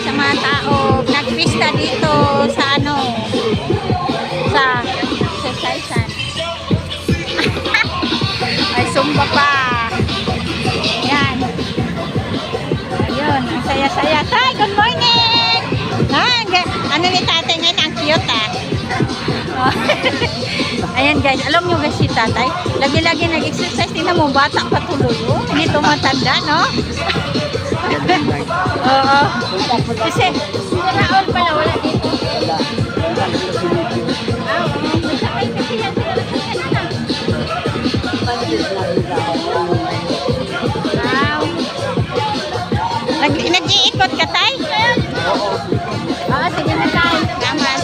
sa mga tao nagpista dito sa ano, sa exercisean. Ay, sumba pa. Yan. Ayun, ang saya-saya. Tay, good morning! Ano ni tatay ngayon? Ang cute ah. Ayan guys, alam nyo guys si tatay, lagi-lagi nag-exercise. Tingnan mo, bata pa tuloy. Oh, hindi tumatanda, no? Oo. Kasi, Raul pala, wala dito. Wow. Nag-iikot ka, tay? Oo. Oo, sige na tayo. Salamat.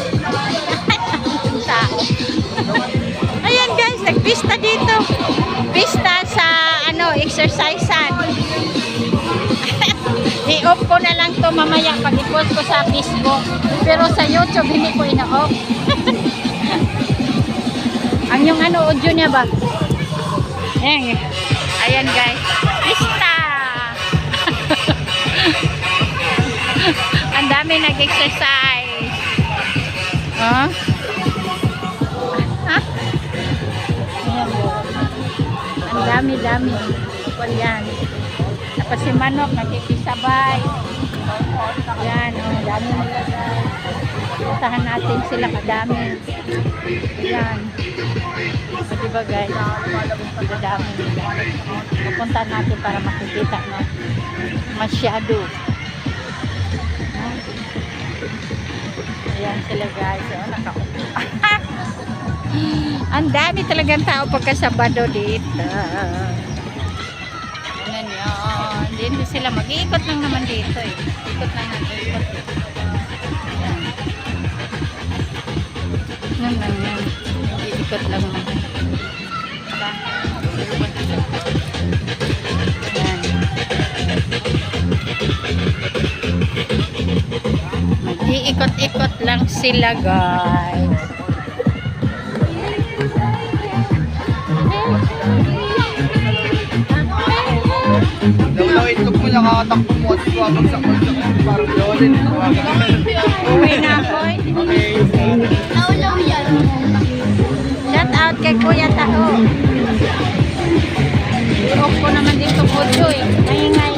Ayan guys, nagpista dito. Pista sa ano, exercisean. I-off ko na lang to mamaya pag i-post ko sa Facebook. Pero sa YouTube hindi ko ina-off. Ang yung ano, audio niya ba? Ayan, ayan guys. Pista! Ang dami nag-exercise. Huh? Ang dami-dami. Kapal yan. Tapos si Manok nakikisabay. Yan, oh, dami nila guys. Puntahan natin sila kadami. Yan. So, diba guys? Kadami nila. Pupuntahan natin para makikita, no? Masyado. Ayan sila guys. Oh, nakaupo. Ang dami talagang tao pagka Sabado dito. Ano yun? Dito sila. Mag-iikot lang naman dito eh. Ikot lang natin. Ikot. Yan lang yan. Ikot lang naman. Yan. Mag-iikot-ikot lang sila guys. Daw itlog mo, nakakatakbo mo at suwabagsak parang lolin. Uwi na ako eh. Okay. Shout out kay Kuya Taho. I-off ko naman dito audio eh. Ngay-ngay.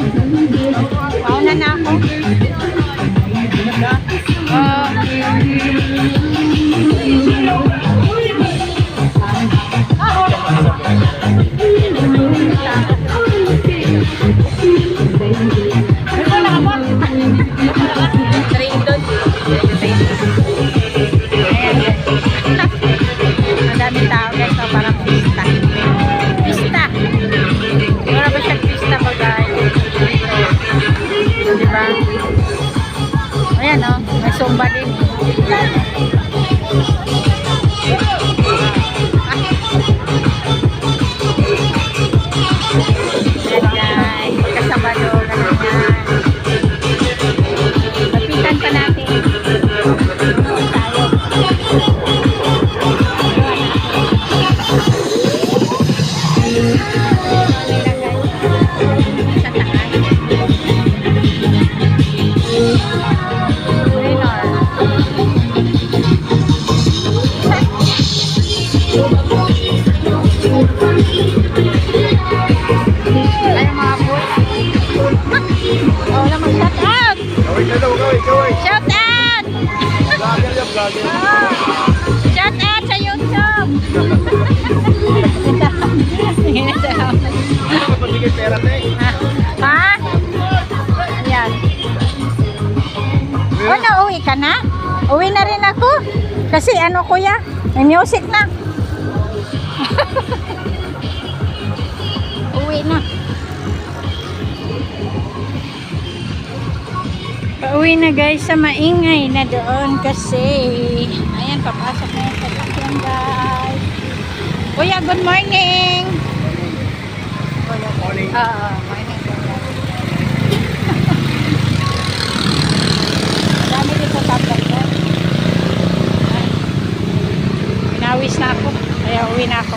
Pauna na ako. Madami tao guys, so parang pista. Pista. Wala ba siyang pista ba guys? Diba? Ayan o, may sumba din. Ayan guys, kasabado na yan. Lapitan pa natin. Shout out! Shout out sa YouTube! Ha? Ayan. O, nauwi ka na? Uwi na rin ako. Kasi ano kuya, may music na. Uwi na. Pauwi na guys sa maingay na doon kasi ayan, papasok na yung sasakyan guys. Kuya, good morning! Morning. Morning. Madami dito tablet ko. Pinawis na ako, kaya uwi na ako.